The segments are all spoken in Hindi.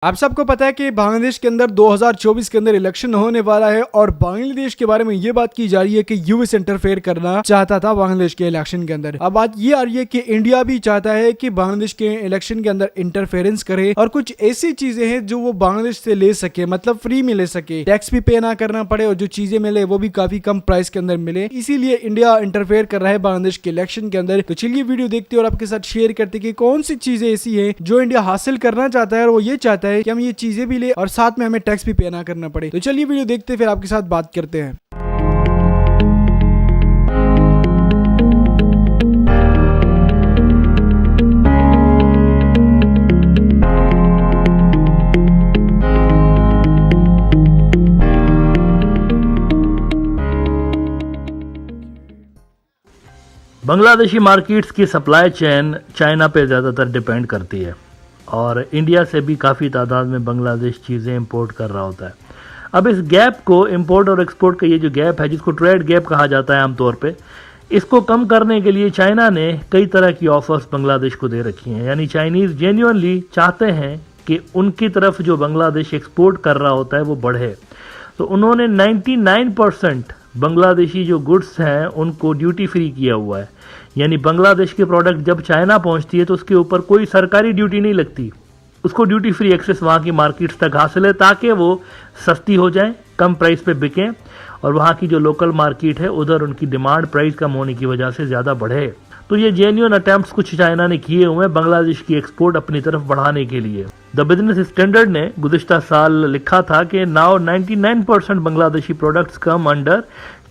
आप सबको पता है कि बांग्लादेश के अंदर 2024 के अंदर इलेक्शन होने वाला है और बांग्लादेश के बारे में ये बात की जा रही है कि यूएस इंटरफेयर करना चाहता था बांग्लादेश के इलेक्शन के अंदर। अब बात ये आ रही है कि इंडिया भी चाहता है कि बांग्लादेश के इलेक्शन के अंदर इंटरफेरेंस करे और कुछ ऐसी चीजें हैं जो वो बांग्लादेश से ले सके, मतलब फ्री में ले सके, टैक्स भी पे ना करना पड़े और जो चीजें मिले वो भी काफी कम प्राइस के अंदर मिले। इसीलिए इंडिया इंटरफेयर कर रहा है बांग्लादेश के इलेक्शन के अंदर। तो चलिए वीडियो देखते हैं और आपके साथ शेयर करते कि कौन सी चीजें ऐसी है जो इंडिया हासिल करना चाहता है और वो ये चाहता है कि हम ये चीजें भी ले और साथ में हमें टैक्स भी पे ना करना पड़े। तो चलिए वीडियो देखते फिर आपके साथ बात करते हैं। बांग्लादेशी मार्केट्स की सप्लाई चेन चाइना पे ज़्यादातर डिपेंड करती है और इंडिया से भी काफ़ी तादाद में बांग्लादेश चीज़ें इंपोर्ट कर रहा होता है। अब इस गैप को, इंपोर्ट और एक्सपोर्ट का ये जो गैप है जिसको ट्रेड गैप कहा जाता है आमतौर पे, इसको कम करने के लिए चाइना ने कई तरह की ऑफर्स बांग्लादेश को दे रखी हैं। यानी चाइनीज़ जेन्युइनली चाहते हैं कि उनकी तरफ जो बांग्लादेश एक्सपोर्ट कर रहा होता है वो बढ़े। तो उन्होंने 99% बांग्लादेशी जो गुड्स हैं उनको ड्यूटी फ्री किया हुआ है। यानी बांग्लादेश के प्रोडक्ट जब चाइना पहुंचती है तो उसके ऊपर कोई सरकारी ड्यूटी नहीं लगती, उसको ड्यूटी फ्री एक्सेस वहाँ की मार्केट्स तक हासिल है ताकि वो सस्ती हो जाए, कम प्राइस पे बिकें और वहाँ की जो लोकल मार्केट है उधर उनकी डिमांड प्राइस कम होने की वजह से ज़्यादा बढ़े। तो ये जेन्युइन अटेम्प्ट्स कुछ चाइना ने किए हुए हैं बांग्लादेश की एक्सपोर्ट अपनी तरफ बढ़ाने के लिए। द बिजनेस स्टैंडर्ड ने गुज़िश्ता साल लिखा था कि now 99% Bangladeshi products come under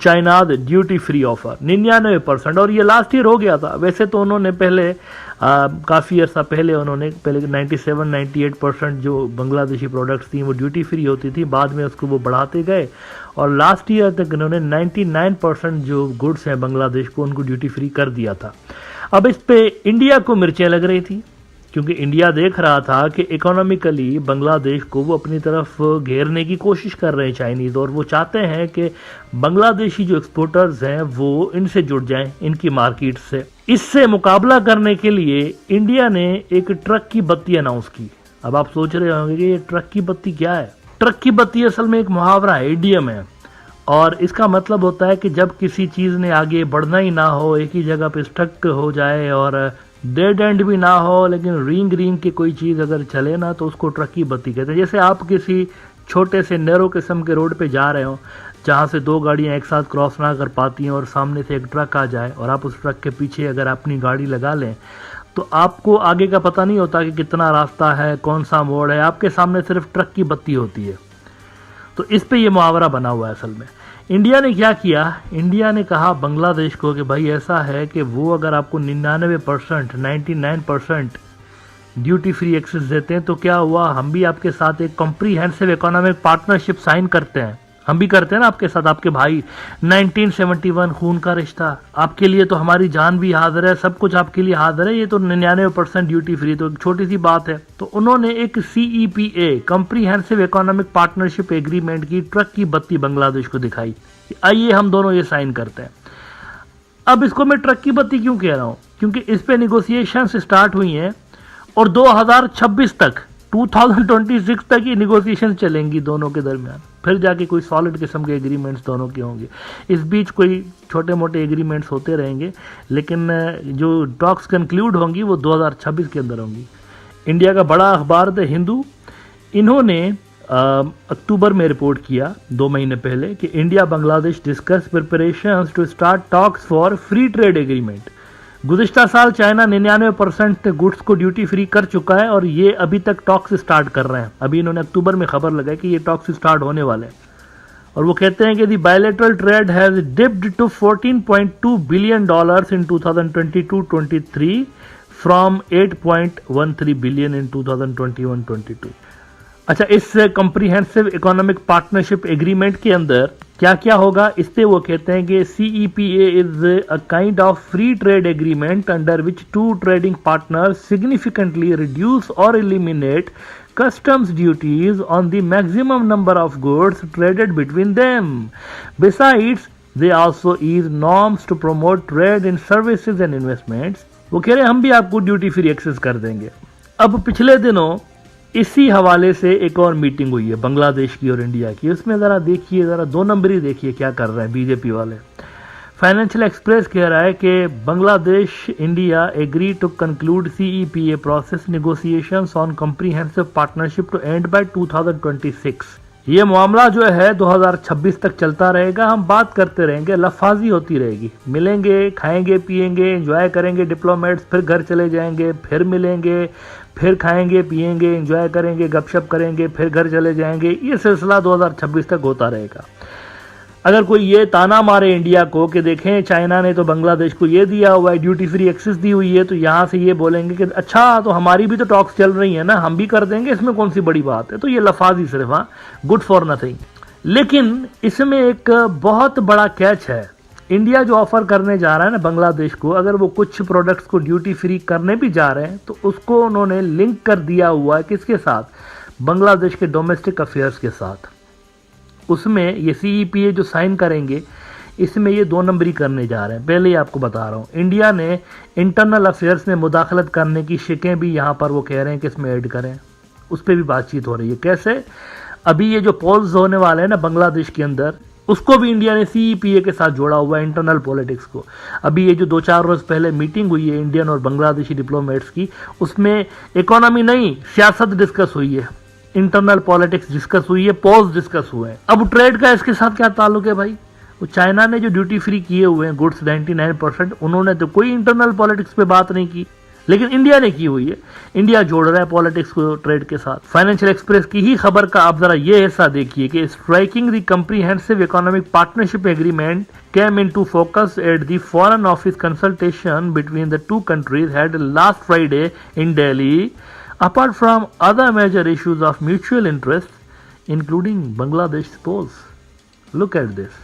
China duty free offer, 99%। और ये लास्ट ईयर हो गया था। वैसे तो उन्होंने पहले काफ़ी अर्सा पहले 97-98% जो बांग्लादेशी प्रोडक्ट्स थी वो ड्यूटी फ्री होती थी, बाद में उसको वो बढ़ाते गए और लास्ट ईयर तक उन्होंने 99% जो गुड्स हैं बांग्लादेश को उनको ड्यूटी फ्री कर दिया था। अब इस पे इंडिया को मिर्चें लग रही थी क्योंकि इंडिया देख रहा था कि इकोनॉमिकली बांग्लादेश को वो अपनी तरफ घेरने की कोशिश कर रहे हैं चाइनीज़, और वो चाहते हैं कि बांग्लादेशी जो एक्सपोर्टर्स हैं वो इनसे जुड़ जाएं, इनकी मार्केट से। इससे मुकाबला करने के लिए इंडिया ने एक ट्रक की बत्ती अनाउंस की। अब आप सोच रहे होंगे कि ये ट्रक की बत्ती क्या है। ट्रक की बत्ती असल में एक मुहावरा है, इडियम है, और इसका मतलब होता है कि जब किसी चीज़ ने आगे बढ़ना ही ना हो, एक ही जगह पे स्टक हो जाए और डेड एंड भी ना हो, लेकिन रिंग रिंग की कोई चीज़ अगर चले ना तो उसको ट्रक की बत्ती कहते हैं। जैसे आप किसी छोटे से नैरो किस्म के रोड पे जा रहे हो जहाँ से दो गाड़ियाँ एक साथ क्रॉस ना कर पाती हैं और सामने से एक ट्रक आ जाए और आप उस ट्रक के पीछे अगर अपनी गाड़ी लगा लें तो आपको आगे का पता नहीं होता कि कितना रास्ता है, कौन सा मोड़ है, आपके सामने सिर्फ ट्रक की बत्ती होती है। तो इस पे ये मुहावरा बना हुआ है असल में। इंडिया ने क्या किया, इंडिया ने कहा बांग्लादेश को कि भाई ऐसा है कि वो अगर आपको 99% ड्यूटी फ्री एक्सेस देते हैं तो क्या हुआ, हम भी आपके साथ एक कॉम्प्रीहेंसिव इकोनॉमिक पार्टनरशिप साइन करते हैं। हम भी करते हैं ना आपके साथ, आपके भाई, 1971 खून का रिश्ता, आपके लिए तो हमारी जान भी हाजिर है, सब कुछ आपके लिए हाजिर है, ये तो 99% ड्यूटी फ्री तो एक छोटी सी बात है। तो उन्होंने एक CEPA comprehensive economic partnership agreement की ट्रक की बत्ती बांग्लादेश को दिखाई, आइए हम दोनों ये साइन करते हैं। अब इसको मैं ट्रक की बत्ती क्यों कह रहा हूँ, क्योंकि इस पे निगोसिएशंस स्टार्ट हुई हैं और 2026 तक 2026 तक ये निगोसिएशन चलेंगी दोनों के दरमियान, फिर जाके कोई सॉलिड किस्म के एग्रीमेंट्स दोनों के होंगे। इस बीच कोई छोटे मोटे एग्रीमेंट्स होते रहेंगे, लेकिन जो टॉक्स कंक्लूड होंगी वो 2026 के अंदर होंगी। इंडिया का बड़ा अखबार द हिंदू, इन्होंने अक्टूबर में रिपोर्ट किया 2 महीने पहले कि India Bangladesh discuss preparations to start talks for free trade agreement. गुज़िश्ता साल चाइना 99% गुड्स को ड्यूटी फ्री कर चुका है और ये अभी तक टॉक्स स्टार्ट कर रहे हैं। अभी इन्होंने अक्टूबर में खबर लगाई कि ये टॉक्स स्टार्ट होने वाले हैं और वो कहते हैं कि the bilateral trade has dipped to $14.2 billion in 2022-23 from $8.13 billion in 2021-22। अच्छा, इस कॉम्प्रीहेंसिव इकोनॉमिक पार्टनरशिप एग्रीमेंट के अंदर क्या क्या होगा, इससे वो कहते हैं कि CEPA is a kind of free trade agreement under which two trading partners significantly reduce और eliminate customs duties on the maximum number of goods traded between them. Besides, they also ease norms to promote trade in services and investments. वो कह रहे हैं हम भी आपको ड्यूटी फ्री एक्सेस कर देंगे। अब पिछले दिनों इसी हवाले से एक और मीटिंग हुई है बांग्लादेश की और इंडिया की, उसमें ज़रा देखिए, ज़रा दो नंबरी देखिए क्या कर रहे हैं बीजेपी वाले। फाइनेंशियल एक्सप्रेस कह रहा है कि Bangladesh India agree to conclude CEPA process negotiations on comprehensive partnership to end by 2026। ये मामला जो है 2026 तक चलता रहेगा, हम बात करते रहेंगे, लफाजी होती रहेगी, मिलेंगे, खाएंगे, पिएंगे, एंजॉय करेंगे डिप्लोमेट्स, फिर घर चले जाएंगे, फिर मिलेंगे, फिर खाएंगे, पिएंगे, एंजॉय करेंगे, गपशप करेंगे, फिर घर चले जाएंगे। ये सिलसिला 2026 तक होता रहेगा। अगर कोई ये ताना मारे इंडिया को कि देखें चाइना ने तो बांग्लादेश को ये दिया हुआ है, ड्यूटी फ्री एक्सेस दी हुई है, तो यहाँ से ये बोलेंगे कि अच्छा तो हमारी भी तो टॉक्स चल रही है ना, हम भी कर देंगे, इसमें कौन सी बड़ी बात है। तो ये लफाजी सिर्फ, हाँ, गुड फॉर नथिंग। लेकिन इसमें एक बहुत बड़ा कैच है। इंडिया जो ऑफर करने जा रहा है ना बांग्लादेश को, अगर वो कुछ प्रोडक्ट्स को ड्यूटी फ्री करने भी जा रहे हैं तो उसको उन्होंने लिंक कर दिया हुआ है किसके साथ, बांग्लादेश के डोमेस्टिक अफेयर्स के साथ। उसमें ये CEPA जो साइन करेंगे, इसमें ये 2 नंबरी करने जा रहे हैं। पहले ही आपको बता रहा हूँ, इंडिया ने इंटरनल अफेयर्स में मुदाखलत करने की शिकें भी यहाँ पर वो कह रहे हैं कि इसमें ऐड करें, उस पर भी बातचीत हो रही है। कैसे, अभी ये जो पोल्स होने वाले हैं ना बांग्लादेश के अंदर, उसको भी इंडिया ने CEPA के साथ जोड़ा हुआ है, इंटरनल पॉलिटिक्स को। अभी ये जो 2-4 रोज पहले मीटिंग हुई है इंडियन और बांग्लादेशी डिप्लोमेट्स की, उसमें इकोनॉमी नहीं, सियासत डिस्कस हुई है, इंटरनल पॉलिटिक्स डिस्कस हुई है, पोल्स डिस्कस हुए हैं। अब ट्रेड का इसके साथ क्या ताल्लुक है भाई? वो चाइना ने जो ड्यूटी फ्री किए हुए हैं गुड्स 99%, उन्होंने तो कोई इंटरनल पॉलिटिक्स पे बात नहीं की, लेकिन इंडिया ने की हुई है। इंडिया जोड़ रहा है पॉलिटिक्स को ट्रेड के साथ। फाइनेंशियल एक्सप्रेस की ही खबर का आप जरा ये हिस्सा देखिए कि striking the comprehensive economic partnership agreement came into focus at the Foreign Office consultation between the two countries held last Friday in Delhi, apart from other major issues of mutual interest, including Bangladesh polls. Look at this.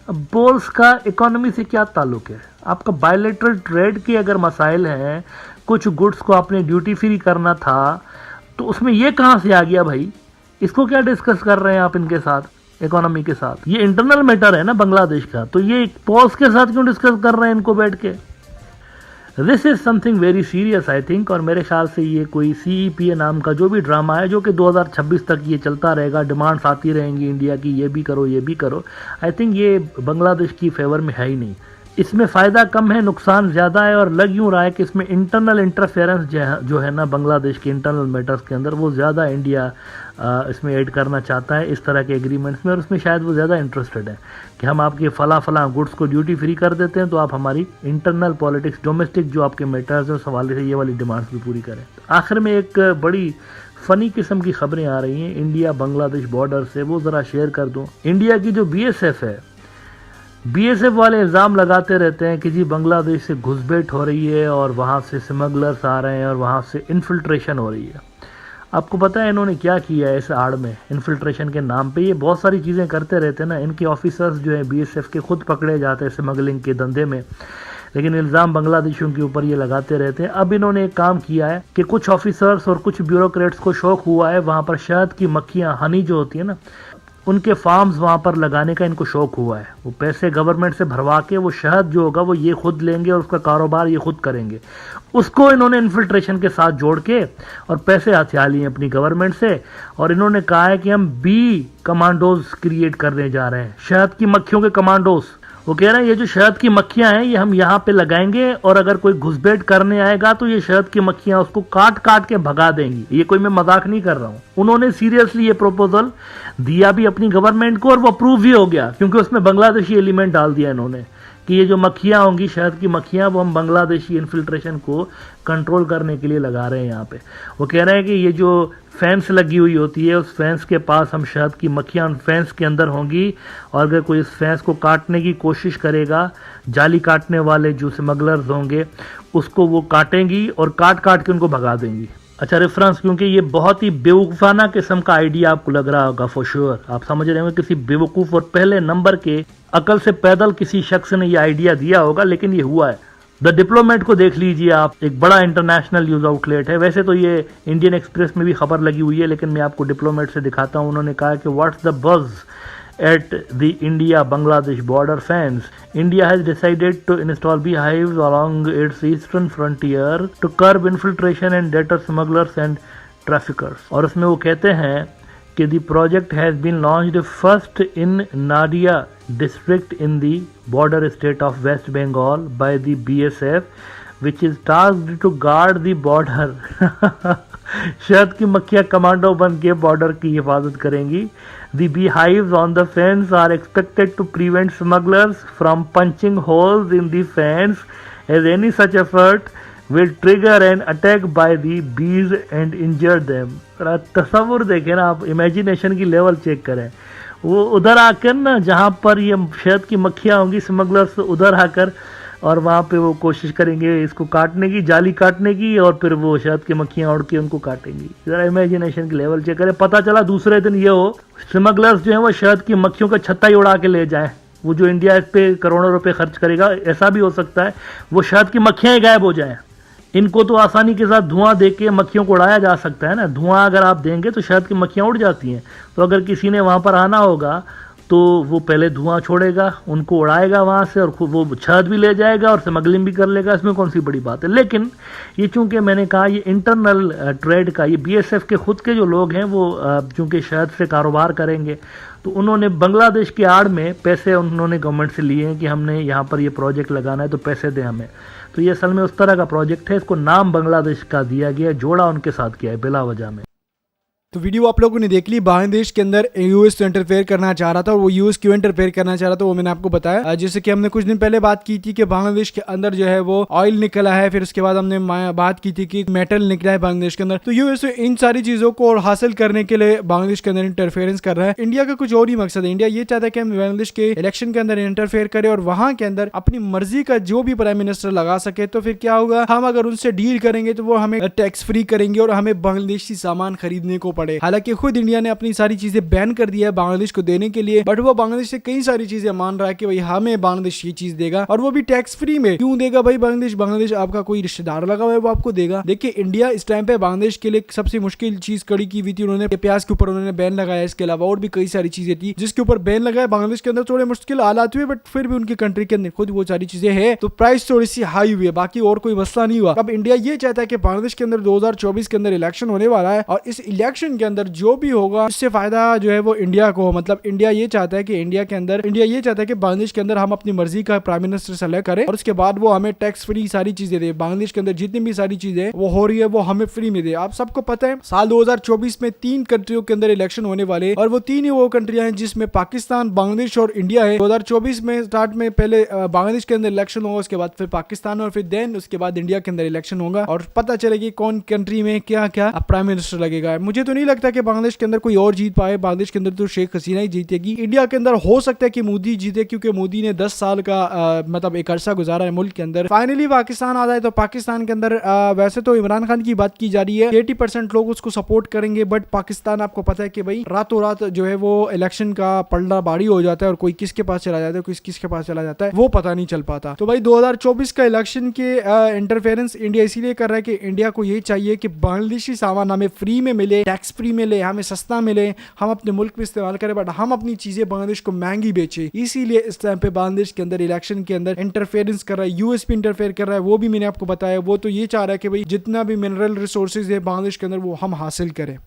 अब पोल्स का इकोनॉमी से क्या ताल्लुक है? आपका बायलैटरल ट्रेड के अगर मसाइल हैं, कुछ गुड्स को आपने ड्यूटी फ्री करना था, तो उसमें ये कहाँ से आ गया भाई? इसको क्या डिस्कस कर रहे हैं आप इनके साथ, इकोनॉमी के साथ? ये इंटरनल मैटर है ना बांग्लादेश का, तो ये पोल्स के साथ क्यों डिस्कस कर रहे हैं इनको बैठ के? This is something very serious I think. और मेरे ख्याल से ये कोई CEPA नाम का जो भी ड्रामा है, जो कि 2026 तक ये चलता रहेगा, डिमांड्स आती रहेंगी इंडिया की, ये भी करो, ये भी करो, आई थिंक ये बांग्लादेश की फेवर में है ही नहीं। इसमें फ़ायदा कम है, नुकसान ज़्यादा है। और लग यूँ रहा है कि इसमें इंटरनल इंटरफेरेंस जो है ना बांग्लादेश के इंटरनल मैटर्स के अंदर, वो ज़्यादा इंडिया इसमें ऐड करना चाहता है इस तरह के एग्रीमेंट्स में, और उसमें शायद वो ज़्यादा इंटरेस्टेड है कि हम आपके फला गुड्स को ड्यूटी फ्री कर देते हैं, तो आप हमारी इंटरनल पॉलिटिक्स, डोमेस्टिक जो आपके मैटर्स हैं उस हवाले से ये वाली डिमांड्स भी पूरी करें। आखिर में एक बड़ी फ़नी किस्म की खबरें आ रही हैं इंडिया बांग्लादेश बॉर्डर से, वो ज़रा शेयर कर दूँ। इंडिया की जो BSF है, BSF वाले इल्ज़ाम लगाते रहते हैं कि जी बांग्लादेश से घुसपैठ हो रही है और वहाँ से स्मगलर्स आ रहे हैं और वहाँ से इन्फिल्ट्रेशन हो रही है। आपको पता है इन्होंने क्या किया है इस आड़ में? इन्फिल्ट्रेशन के नाम पे ये बहुत सारी चीज़ें करते रहते हैं ना। इनके ऑफिसर्स जो है BSF के खुद पकड़े जाते हैं स्मगलिंग के धंधे में, लेकिन इल्ज़ाम बांग्लादेशियों के ऊपर ये लगाते रहते हैं। अब इन्होंने एक काम किया है कि कुछ ऑफिसर्स और कुछ ब्यूरोक्रेट्स को शौक हुआ है, वहाँ पर शहद की मक्खियाँ, हनी जो होती है ना, उनके फार्म्स वहाँ पर लगाने का इनको शौक हुआ है। वो पैसे गवर्नमेंट से भरवा के वो शहद जो होगा वो ये खुद लेंगे और उसका कारोबार ये खुद करेंगे। उसको इन्होंने इन्फिल्ट्रेशन के साथ जोड़ के और पैसे हथिया लिए अपनी गवर्नमेंट से, और इन्होंने कहा है कि हम बी कमांडोज क्रिएट करने जा रहे हैं, शहद की मक्खियों के कमांडोज। वो कह रहे हैं ये जो शहद की मक्खियां हैं ये हम यहाँ पे लगाएंगे, और अगर कोई घुसपैठ करने आएगा तो ये शहद की मक्खियां उसको काट काट के भगा देंगी। ये कोई मैं मजाक नहीं कर रहा हूँ। उन्होंने सीरियसली ये प्रपोजल दिया भी अपनी गवर्नमेंट को, और वो अप्रूव भी हो गया, क्योंकि उसमें बांग्लादेशी एलिमेंट डाल दिया इन्होंने कि ये जो मक्खियां होंगी, शहद की मक्खियां, वो हम बांग्लादेशी इन्फिल्ट्रेशन को कंट्रोल करने के लिए लगा रहे हैं यहाँ पे। वो कह रहे हैं कि ये जो फैंस लगी हुई होती है, उस फैंस के पास हम शहद की मक्खियां उन फैंस के अंदर होंगी, और अगर कोई इस फैंस को काटने की कोशिश करेगा, जाली काटने वाले जो स्मगलर्स होंगे उसको वो काटेंगी और काट काट के उनको भगा देंगी। अच्छा रेफरेंस, क्योंकि ये बहुत ही बेवकूफ़ाना किस्म का आइडिया आपको लग रहा होगा फॉर श्योर, आप समझ रहे होंगे किसी बेवकूफ़ और पहले नंबर के अकल से पैदल किसी शख्स ने ये आइडिया दिया होगा, लेकिन ये हुआ है। द डिप्लोमेट को देख लीजिए आप, एक बड़ा इंटरनेशनल न्यूज़ आउटलेट है। वैसे तो ये इंडियन एक्सप्रेस में भी खबर लगी हुई है, लेकिन मैं आपको डिप्लोमेट से दिखाता हूँ। उन्होंने कहा कि what's the buzz at the India-Bangladesh border fence. India has decided to install beehives along its eastern frontier to curb infiltration and debtor smugglers and traffickers. और उसमें वो कहते हैं कि the project has been launched first in Nadia district in the border state of West Bengal by the BSF which is tasked to guard the border. शहद की मक्खियाँ कमांडो बन के बॉर्डर की हिफाजत करेंगी। The beehives on the fence are expected to prevent smugglers from punching holes in the fence, as any such effort will trigger an attack by the bees and injure them। तस्वुर देखें ना आप, इमेजिनेशन की लेवल चेक करें। वो उधर आकर ना जहाँ पर ये शहद की मक्खियाँ होंगी, स्मगलर्स उधर आकर और वहाँ पे वो कोशिश करेंगे इसको काटने की, जाली काटने की, और फिर वो शहद की मक्खियाँ उड़ के उनको काटेंगी। जरा इमेजिनेशन की लेवल चेक करें। पता चला दूसरे दिन ये हो स्मगलर्स जो है वो शहद की मक्खियों का छत्ता ही उड़ा के ले जाए। वो जो इंडिया इस पे करोड़ों रुपए खर्च करेगा, ऐसा भी हो सकता है वो शहद की मक्खियाँ ही गायब हो जाएं। इनको तो आसानी के साथ धुआं दे के मक्खियों को उड़ाया जा सकता है ना। धुआं अगर आप देंगे तो शहद की मक्खियाँ उड़ जाती हैं। तो अगर किसी ने वहाँ पर आना होगा तो वो पहले धुआं छोड़ेगा, उनको उड़ाएगा वहाँ से, और वो शहद भी ले जाएगा और स्मगलिंग भी कर लेगा। इसमें कौन सी बड़ी बात है। लेकिन ये चूंकि मैंने कहा ये इंटरनल ट्रेड का, ये BSF के खुद के जो लोग हैं वो चूंकि शहद से कारोबार करेंगे, तो उन्होंने बांग्लादेश की आड़ में पैसे उन्होंने गवर्नमेंट से लिए हैं कि हमने यहाँ पर ये प्रोजेक्ट लगाना है तो पैसे दें हमें। तो ये असल में उस तरह का प्रोजेक्ट है, इसको नाम बांग्लादेश का दिया गया है, जोड़ा उनके साथ किया है बिला वजह में। तो वीडियो आप लोगों ने देख ली। बांग्लादेश के अंदर यूएस तो इंटरफेयर करना चाह रहा था, और वो यूएस क्यों इंटरफेयर करना चाह रहा था वो मैंने आपको बताया। जैसे कि हमने कुछ दिन पहले बात की थी कि बांग्लादेश के अंदर जो है वो ऑयल निकला है, फिर उसके बाद हमने बात की थी कि मेटल निकला है बांग्लादेश के अंदर। तो यूएस इन सारी चीजों को और हासिल करने के लिए बांग्लादेश के अंदर इंटरफेरेंस कर रहा है। इंडिया का कुछ और ही मकसद है। इंडिया ये चाहता है कि हम बांग्लादेश के इलेक्शन के अंदर इंटरफेयर करें और वहां के अंदर अपनी मर्जी का जो भी प्राइम मिनिस्टर लगा सके। तो फिर क्या होगा, हम अगर उनसे डील करेंगे तो वो हमें टैक्स फ्री करेंगे और हमें बांग्लादेशी सामान खरीदने को पड़े। हालांकि खुद इंडिया ने अपनी सारी चीजें बैन कर दिया है बांग्लादेश को देने के लिए, बट वो बांग्लादेश से कई सारी चीजें मान रहा है कि भाई हमें बांग्लादेश ये चीज देगा, और वो भी टैक्स फ्री में। क्यों देगा भाई बांग्लादेश आपका कोई रिश्तेदार लगा हुआ है वो आपको देगा। देखिए इंडिया इस टाइम पे बांग्लादेश के लिए सबसे मुश्किल चीज कड़ी की हुई थी। उन्होंने प्याज के ऊपर उन्होंने बैन लगाया, इसके अलावा और भी कई सारी चीजें थी जिसके ऊपर बैन लगाया। बांग्लादेश के अंदर थोड़े मुश्किल हालात हुए, बट फिर भी उनकी कंट्री के अंदर खुद वो सारी चीजें है तो प्राइस थोड़ी सी हाई हुई है, बाकी और कोई मसला नहीं हुआ। अब इंडिया ये चाहता है कि बांग्लादेश के अंदर 2024 के अंदर इलेक्शन होने वाला है, और इस इलेक्शन के अंदर जो भी होगा इससे फायदा जो है वो इंडिया को, मतलब इंडिया ये चाहता है कि इंडिया ये चाहता है कि बांग्लादेश के अंदर हम अपनी मर्जी का प्राइम मिनिस्टर सेलेक्ट करें, और उसके बाद वो हमें टैक्स फ्री सारी चीजें दे। बांग्लादेश के अंदर जितनी भी सारी चीजें वो हो रही है वो हमें फ्री में दे। आप सबको पता है साल 2024 में 3 कंट्रियों के अंदर इलेक्शन होने वाले, और वो 3 ही वो कंट्रियां हैं जिसमें पाकिस्तान, बांग्लादेश और इंडिया है। 2024 में स्टार्ट में पहले बांग्लादेश के अंदर इलेक्शन होगा, उसके बाद फिर पाकिस्तान, और फिर देन उसके बाद इंडिया के अंदर इलेक्शन होगा, और पता चलेगी कौन कंट्री में क्या क्या प्राइम मिनिस्टर लगेगा। मुझे तो नहीं लगता कि बांग्लादेश के अंदर कोई और जीत पाए। बांग्लादेश के अंदर तो शेख हसीना ही जीतेगी। इंडिया के अंदर हो सकता है कि मोदी जीते, क्योंकि मोदी ने 10 साल का मतलब एक अरसा गुजारा है मुल्क के अंदर। फाइनली पाकिस्तान आ जाए तो पाकिस्तान के अंदर वैसे तो इमरान खान की बात की जा रही है, 80% लोग उसको सपोर्ट करेंगे, बट पाकिस्तान आपको पता है कि भाई रातों रात जो है वो इलेक्शन का पलड़ा भारी हो जाता है, और कोई किसके पास चला जाता है, किसके पास चला जाता है वो पता नहीं चल पाता। तो भाई 2024 का इलेक्शन के इंटरफेरेंस इंडिया इसीलिए कर रहा है कि इंडिया को ये चाहिए कि बांग्लादेशी सामान हमें फ्री में मिले, टैक्स फ्री मिले, हमें सस्ता मिले, हम अपने मुल्क में इस्तेमाल करें, बट हम अपनी चीजें बांग्लादेश को महंगी बेचे। इसीलिए इस टाइम पे बांग्लादेश के अंदर इलेक्शन के अंदर इंटरफेरेंस कर रहा है। यूएस भी इंटरफेयर कर रहा है, वो भी मैंने आपको बताया। वो तो ये चाह रहा है कि भाई जितना भी मिनरल रिसोर्सेज है बांग्लादेश के अंदर वो हम हासिल करें।